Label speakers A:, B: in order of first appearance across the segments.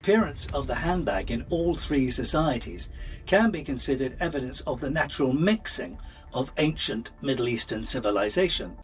A: appearance of the handbag in all three societies can be considered evidence of the natural mixing of ancient Middle Eastern civilization.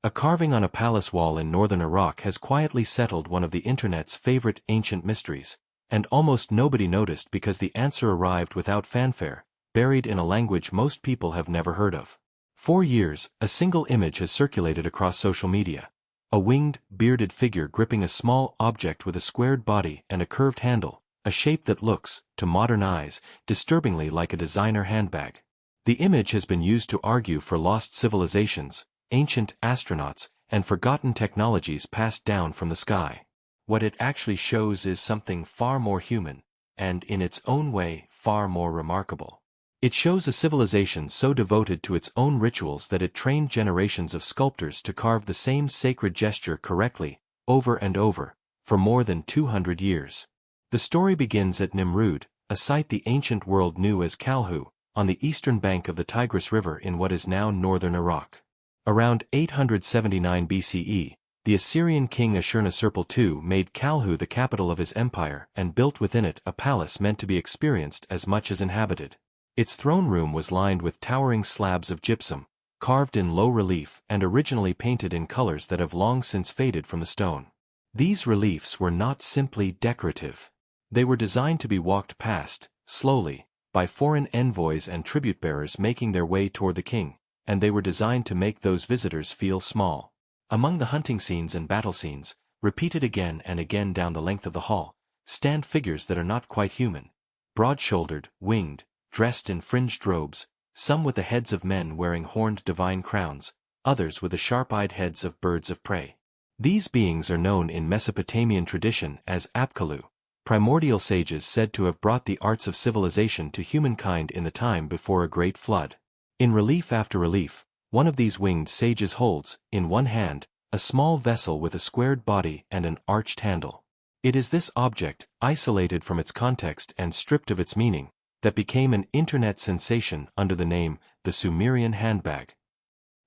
B: A carving on a palace wall in northern Iraq has quietly settled one of the internet's favorite ancient mysteries, and almost nobody noticed because the answer arrived without fanfare, buried in a language most people have never heard of. For years, a single image has circulated across social media. A winged, bearded figure gripping a small object with a squared body and a curved handle, a shape that looks, to modern eyes, disturbingly like a designer handbag. The image has been used to argue for lost civilizations, ancient astronauts, and forgotten technologies passed down from the sky. What it actually shows is something far more human, and in its own way, far more remarkable. It shows a civilization so devoted to its own rituals that it trained generations of sculptors to carve the same sacred gesture correctly, over and over, for more than 200 years. The story begins at Nimrud, a site the ancient world knew as Kalhu, on the eastern bank of the Tigris River in what is now northern Iraq. Around 879 BCE, the Assyrian king Ashurnasirpal II made Kalhu the capital of his empire and built within it a palace meant to be experienced as much as inhabited. Its throne room was lined with towering slabs of gypsum, carved in low relief and originally painted in colors that have long since faded from the stone. These reliefs were not simply decorative. They were designed to be walked past, slowly, by foreign envoys and tribute-bearers making their way toward the king, and they were designed to make those visitors feel small. Among the hunting scenes and battle scenes, repeated again and again down the length of the hall, stand figures that are not quite human. Broad-shouldered, winged, dressed in fringed robes, some with the heads of men wearing horned divine crowns, others with the sharp-eyed heads of birds of prey. These beings are known in Mesopotamian tradition as Apkallu, primordial sages said to have brought the arts of civilization to humankind in the time before a great flood. In relief after relief, one of these winged sages holds, in one hand, a small vessel with a squared body and an arched handle. It is this object, isolated from its context and stripped of its meaning, that became an internet sensation under the name, the Sumerian handbag.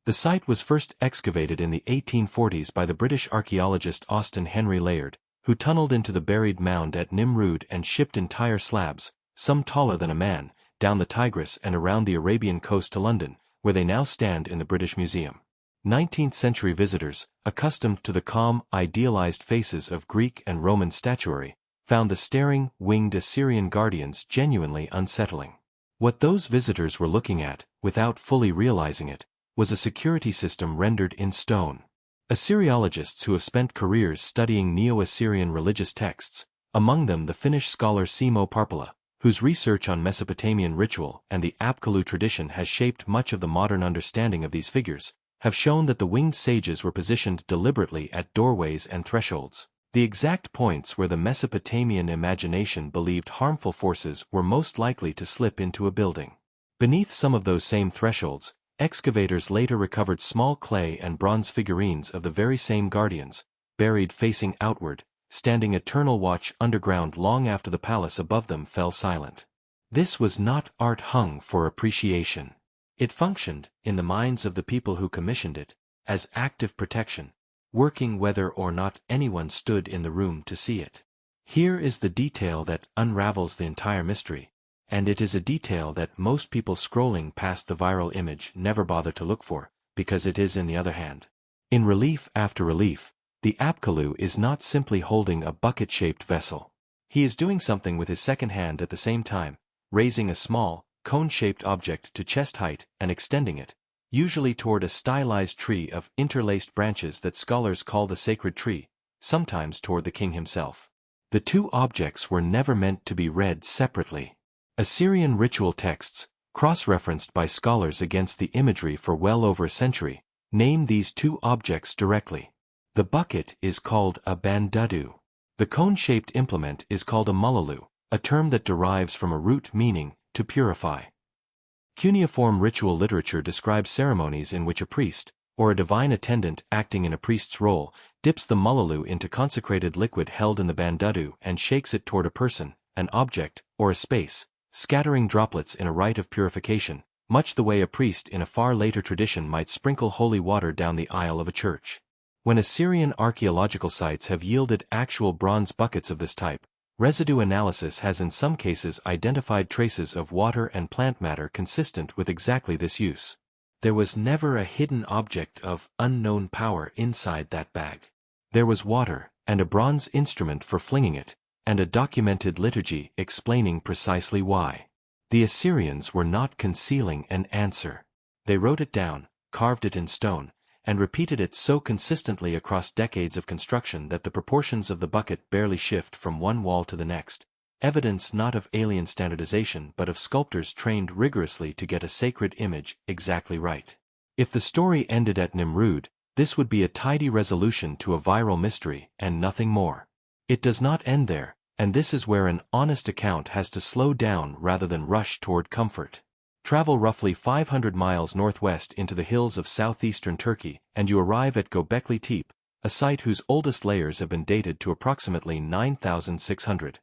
B: The site was first excavated in the 1840s by the British archaeologist Austen Henry Layard, who tunneled into the buried mound at Nimrud and shipped entire slabs, some taller than a man, down the Tigris and around the Arabian coast to London, where they now stand in the British Museum. 19th-century visitors, accustomed to the calm, idealized faces of Greek and Roman statuary, found the staring, winged Assyrian guardians genuinely unsettling. What those visitors were looking at, without fully realizing it, was a security system rendered in stone. Assyriologists who have spent careers studying Neo-Assyrian religious texts, among them the Finnish scholar Simo Parpala, whose research on Mesopotamian ritual and the Apkallu tradition has shaped much of the modern understanding of these figures, have shown that the winged sages were positioned deliberately at doorways and thresholds, the exact points where the Mesopotamian imagination believed harmful forces were most likely to slip into a building. Beneath some of those same thresholds, excavators later recovered small clay and bronze figurines of the very same guardians, buried facing outward, standing eternal watch underground long after the palace above them fell silent. This was not art hung for appreciation. It functioned, in the minds of the people who commissioned it, as active protection, working whether or not anyone stood in the room to see it. Here is the detail that unravels the entire mystery, and it is a detail that most people scrolling past the viral image never bother to look for, because it is in the other hand. In relief after relief, the Apkallu is not simply holding a bucket-shaped vessel. He is doing something with his second hand at the same time, raising a small, cone-shaped object to chest height and extending it, usually toward a stylized tree of interlaced branches that scholars call the sacred tree, sometimes toward the king himself. The two objects were never meant to be read separately. Assyrian ritual texts, cross-referenced by scholars against the imagery for well over a century, name these two objects directly. The bucket is called a bandudu. The cone-shaped implement is called a mullalu, a term that derives from a root meaning, to purify. Cuneiform ritual literature describes ceremonies in which a priest, or a divine attendant acting in a priest's role, dips the mullalu into consecrated liquid held in the bandudu and shakes it toward a person, an object, or a space, scattering droplets in a rite of purification, much the way a priest in a far later tradition might sprinkle holy water down the aisle of a church. When Assyrian archaeological sites have yielded actual bronze buckets of this type, Residue analysis has in some cases identified traces of water and plant matter consistent with exactly this use. There was never a hidden object of unknown power inside that bag. There was water, and a bronze instrument for flinging it, and a documented liturgy explaining precisely why. The Assyrians were not concealing an answer. They wrote it down, carved it in stone, and repeated it so consistently across decades of construction that the proportions of the bucket barely shift from one wall to the next, evidence not of alien standardization but of sculptors trained rigorously to get a sacred image exactly right. If the story ended at Nimrud, this would be a tidy resolution to a viral mystery and nothing more. It does not end there, and this is where an honest account has to slow down rather than rush toward comfort. Travel roughly 500 miles northwest into the hills of southeastern Turkey, and you arrive at Göbekli Tepe, a site whose oldest layers have been dated to approximately 9,600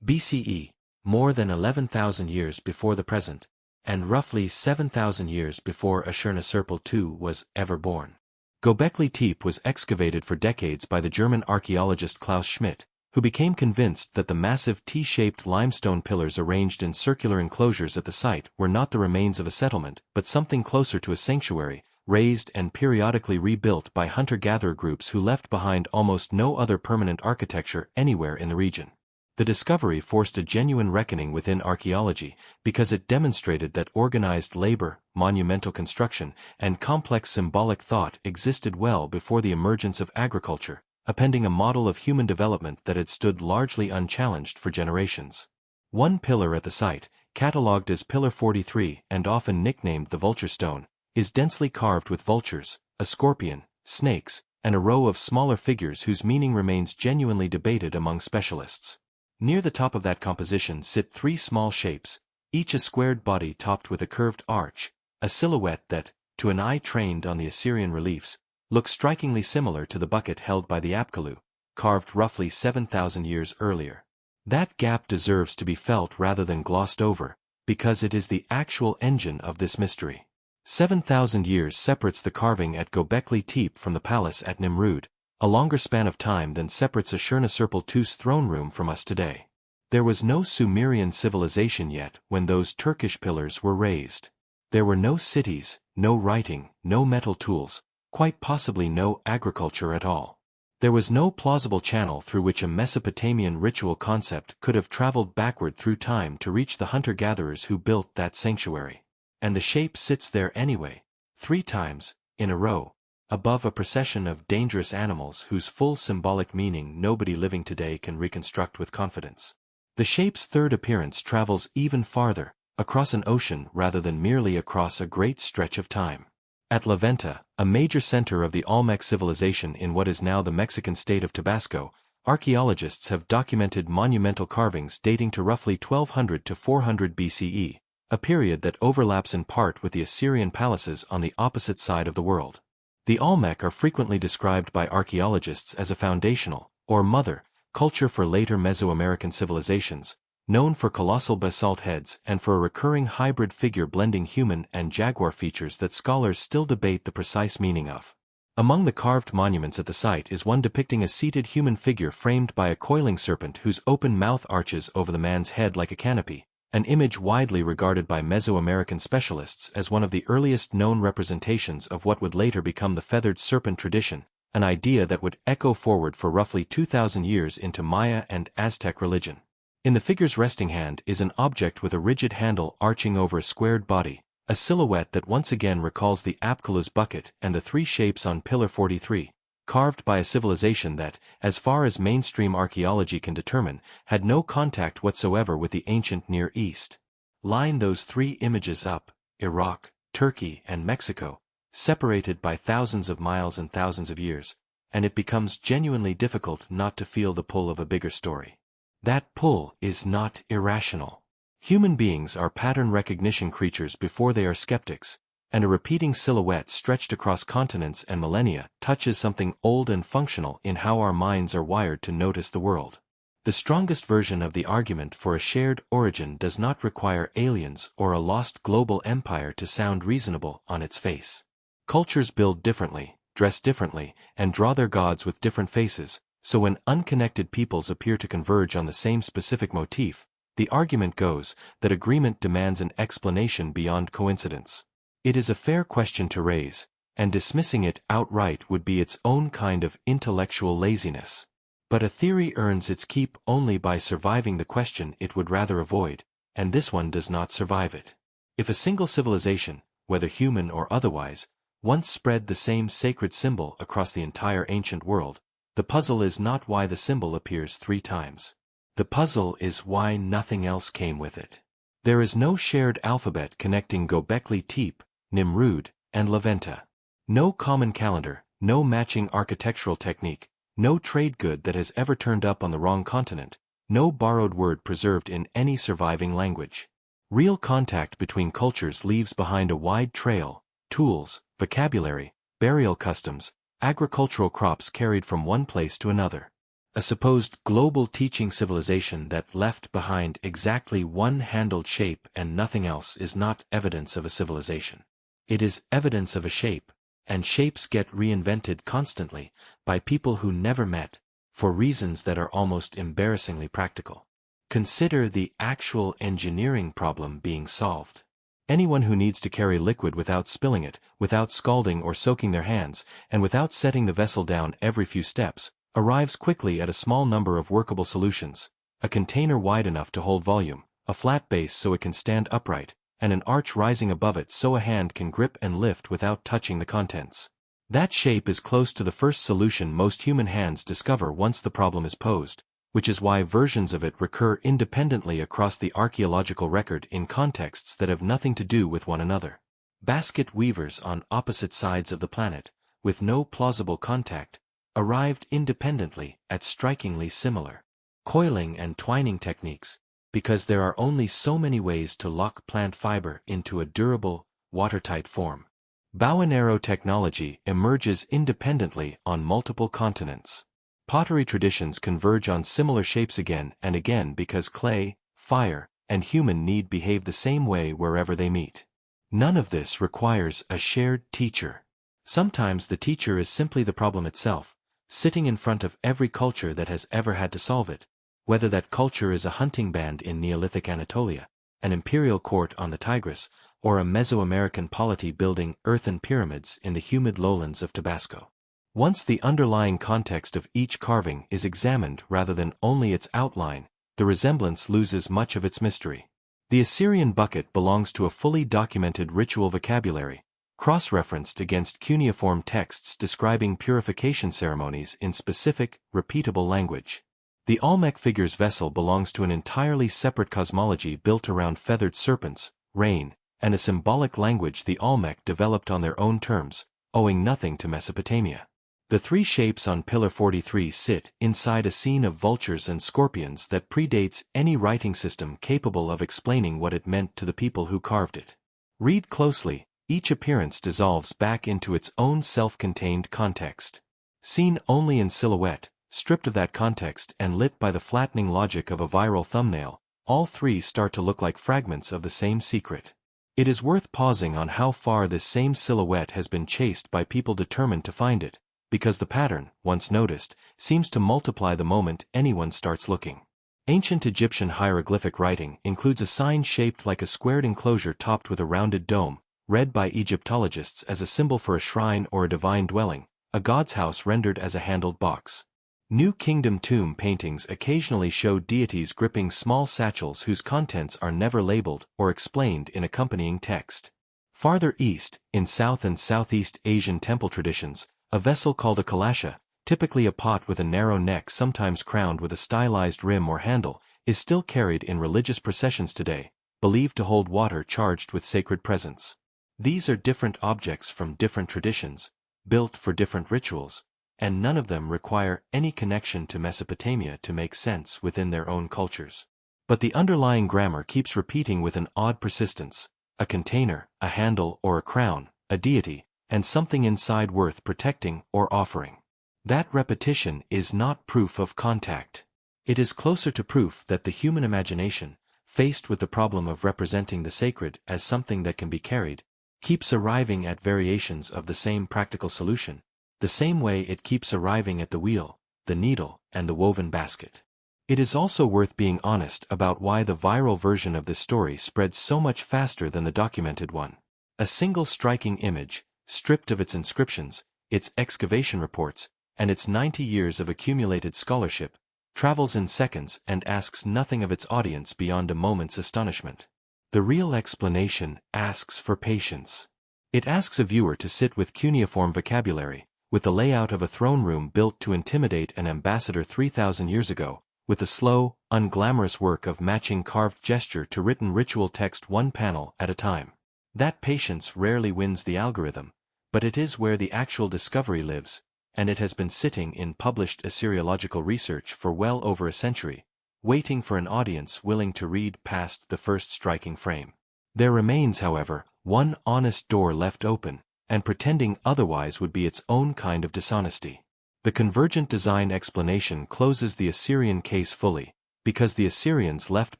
B: BCE, more than 11,000 years before the present, and roughly 7,000 years before Ashurnasirpal II was ever born. Göbekli Tepe was excavated for decades by the German archaeologist Klaus Schmidt, who became convinced that the massive T-shaped limestone pillars arranged in circular enclosures at the site were not the remains of a settlement but something closer to a sanctuary, raised and periodically rebuilt by hunter-gatherer groups who left behind almost no other permanent architecture anywhere in the region. The discovery forced a genuine reckoning within archaeology because it demonstrated that organized labor, monumental construction, and complex symbolic thought existed well before the emergence of agriculture, appending a model of human development that had stood largely unchallenged for generations. One pillar at the site, catalogued as Pillar 43 and often nicknamed the Vulture Stone, is densely carved with vultures, a scorpion, snakes, and a row of smaller figures whose meaning remains genuinely debated among specialists. Near the top of that composition sit three small shapes, each a squared body topped with a curved arch, a silhouette that, to an eye trained on the Assyrian reliefs, looks strikingly similar to the bucket held by the Apkallu, carved roughly 7,000 years earlier. That gap deserves to be felt rather than glossed over, because it is the actual engine of this mystery. 7,000 years separates the carving at Göbekli Tepe from the palace at Nimrud, a longer span of time than separates Ashurnasirpal II's throne room from us today. There was no Sumerian civilization yet when those Turkish pillars were raised. There were no cities, no writing, no metal tools, quite possibly no agriculture at all. There was no plausible channel through which a Mesopotamian ritual concept could have traveled backward through time to reach the hunter-gatherers who built that sanctuary. And the shape sits there anyway, 3 times, in a row, above a procession of dangerous animals whose full symbolic meaning nobody living today can reconstruct with confidence. The shape's third appearance travels even farther, across an ocean rather than merely across a great stretch of time. At La Venta, a major center of the Olmec civilization in what is now the Mexican state of Tabasco, archaeologists have documented monumental carvings dating to roughly 1200 to 400 BCE, a period that overlaps in part with the Assyrian palaces on the opposite side of the world. The Olmec are frequently described by archaeologists as a foundational, or mother, culture for later Mesoamerican civilizations, known for colossal basalt heads and for a recurring hybrid figure blending human and jaguar features that scholars still debate the precise meaning of. Among the carved monuments at the site is one depicting a seated human figure framed by a coiling serpent whose open mouth arches over the man's head like a canopy, an image widely regarded by Mesoamerican specialists as one of the earliest known representations of what would later become the feathered serpent tradition, an idea that would echo forward for roughly 2,000 years into Maya and Aztec religion. In the figure's resting hand is an object with a rigid handle arching over a squared body, a silhouette that once again recalls the Apkallu's bucket and the 3 shapes on Pillar 43, carved by a civilization that, as far as mainstream archaeology can determine, had no contact whatsoever with the ancient Near East. Line those 3 images up, Iraq, Turkey, and Mexico, separated by thousands of miles and thousands of years, and it becomes genuinely difficult not to feel the pull of a bigger story. That pull is not irrational. Human beings are pattern recognition creatures before they are skeptics, and a repeating silhouette stretched across continents and millennia touches something old and functional in how our minds are wired to notice the world. The strongest version of the argument for a shared origin does not require aliens or a lost global empire to sound reasonable on its face. Cultures build differently, dress differently, and draw their gods with different faces, So when unconnected peoples appear to converge on the same specific motif, the argument goes that agreement demands an explanation beyond coincidence. It is a fair question to raise, and dismissing it outright would be its own kind of intellectual laziness. But a theory earns its keep only by surviving the question it would rather avoid, and this one does not survive it. If a single civilization, whether human or otherwise, once spread the same sacred symbol across the entire ancient world, the puzzle is not why the symbol appears 3 times. The puzzle is why nothing else came with it. There is no shared alphabet connecting Göbekli Tepe, Nimrud, and Levanta. No common calendar, no matching architectural technique, no trade good that has ever turned up on the wrong continent, no borrowed word preserved in any surviving language. Real contact between cultures leaves behind a wide trail: tools, vocabulary, burial customs, agricultural crops carried from one place to another. A supposed global teaching civilization that left behind exactly one handled shape and nothing else is not evidence of a civilization. It is evidence of a shape, and shapes get reinvented constantly by people who never met, for reasons that are almost embarrassingly practical. Consider the actual engineering problem being solved. Anyone who needs to carry liquid without spilling it, without scalding or soaking their hands, and without setting the vessel down every few steps, arrives quickly at a small number of workable solutions: a container wide enough to hold volume, a flat base so it can stand upright, and an arch rising above it so a hand can grip and lift without touching the contents. That shape is close to the first solution most human hands discover once the problem is posed, which is why versions of it recur independently across the archaeological record in contexts that have nothing to do with one another. Basket weavers on opposite sides of the planet, with no plausible contact, arrived independently at strikingly similar coiling and twining techniques, because there are only so many ways to lock plant fiber into a durable, watertight form. Bow and arrow technology emerges independently on multiple continents. Pottery traditions converge on similar shapes again and again because clay, fire, and human need behave the same way wherever they meet. None of this requires a shared teacher. Sometimes the teacher is simply the problem itself, sitting in front of every culture that has ever had to solve it, whether that culture is a hunting band in Neolithic Anatolia, an imperial court on the Tigris, or a Mesoamerican polity building earthen pyramids in the humid lowlands of Tabasco. Once the underlying context of each carving is examined rather than only its outline, the resemblance loses much of its mystery. The Assyrian bucket belongs to a fully documented ritual vocabulary, cross-referenced against cuneiform texts describing purification ceremonies in specific, repeatable language. The Olmec figure's vessel belongs to an entirely separate cosmology built around feathered serpents, rain, and a symbolic language the Olmec developed on their own terms, owing nothing to Mesopotamia. The 3 shapes on Pillar 43 sit inside a scene of vultures and scorpions that predates any writing system capable of explaining what it meant to the people who carved it. Read closely, each appearance dissolves back into its own self-contained context. Seen only in silhouette, stripped of that context and lit by the flattening logic of a viral thumbnail, all 3 start to look like fragments of the same secret. It is worth pausing on how far this same silhouette has been chased by people determined to find it, because the pattern, once noticed, seems to multiply the moment anyone starts looking. Ancient Egyptian hieroglyphic writing includes a sign shaped like a squared enclosure topped with a rounded dome, read by Egyptologists as a symbol for a shrine or a divine dwelling, a god's house rendered as a handled box. New Kingdom tomb paintings occasionally show deities gripping small satchels whose contents are never labeled or explained in accompanying text. Farther east, in South and Southeast Asian temple traditions, a vessel called a kalasha, typically a pot with a narrow neck sometimes crowned with a stylized rim or handle, is still carried in religious processions today, believed to hold water charged with sacred presence. These are different objects from different traditions, built for different rituals, and none of them require any connection to Mesopotamia to make sense within their own cultures. But the underlying grammar keeps repeating with an odd persistence: a container, a handle or a crown, a deity, and something inside worth protecting or offering. That repetition is not proof of contact. It is closer to proof that the human imagination, faced with the problem of representing the sacred as something that can be carried, keeps arriving at variations of the same practical solution, the same way it keeps arriving at the wheel, the needle, and the woven basket. It is also worth being honest about why the viral version of this story spread so much faster than the documented one. A single striking image, stripped of its inscriptions, its excavation reports, and its 90 years of accumulated scholarship, travels in seconds and asks nothing of its audience beyond a moment's astonishment. The real explanation asks for patience. It asks a viewer to sit with cuneiform vocabulary, with the layout of a throne room built to intimidate an ambassador 3,000 years ago, with the slow, unglamorous work of matching carved gesture to written ritual text one panel at a time. That patience rarely wins the algorithm, but it is where the actual discovery lives, and it has been sitting in published Assyriological research for well over a century, waiting for an audience willing to read past the first striking frame. There remains, however, one honest door left open, and pretending otherwise would be its own kind of dishonesty. The convergent design explanation closes the Assyrian case fully, because the Assyrians left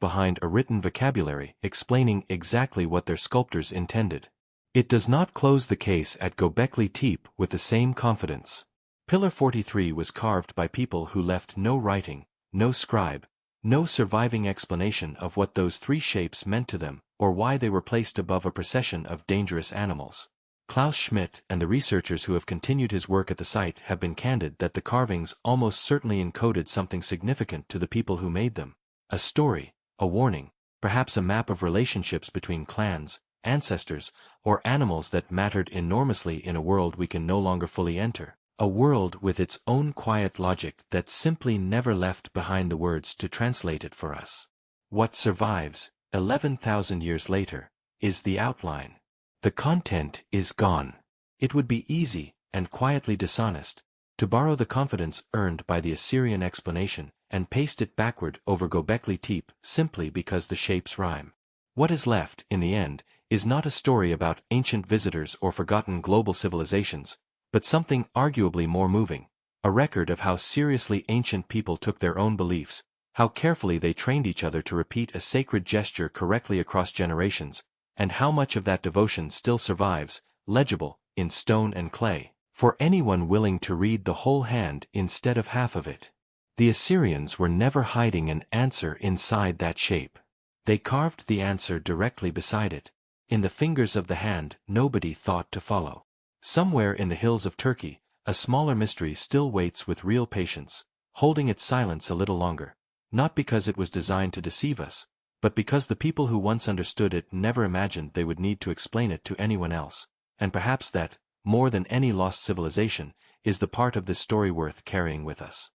B: behind a written vocabulary explaining exactly what their sculptors intended. It does not close the case at Göbekli Tepe with the same confidence. Pillar 43 was carved by people who left no writing, no scribe, no surviving explanation of what those three shapes meant to them, or why they were placed above a procession of dangerous animals. Klaus Schmidt and the researchers who have continued his work at the site have been candid that the carvings almost certainly encoded something significant to the people who made them. A story, a warning, perhaps a map of relationships between clans, ancestors, or animals that mattered enormously in a world we can no longer fully enter. A world with its own quiet logic that simply never left behind the words to translate it for us. What survives, 11,000 years later, is the outline. The content is gone. It would be easy, and quietly dishonest, to borrow the confidence earned by the Assyrian explanation and paste it backward over Göbekli Tepe simply because the shapes rhyme. What is left, in the end, is not a story about ancient visitors or forgotten global civilizations, but something arguably more moving, a record of how seriously ancient people took their own beliefs, how carefully they trained each other to repeat a sacred gesture correctly across generations, and how much of that devotion still survives, legible, in stone and clay, for anyone willing to read the whole hand instead of half of it. The Assyrians were never hiding an answer inside that shape. They carved the answer directly beside it, in the fingers of the hand nobody thought to follow. Somewhere in the hills of Turkey, a smaller mystery still waits with real patience, holding its silence a little longer, not because it was designed to deceive us, but because the people who once understood it never imagined they would need to explain it to anyone else, and perhaps that, more than any lost civilization, is the part of this story worth carrying with us.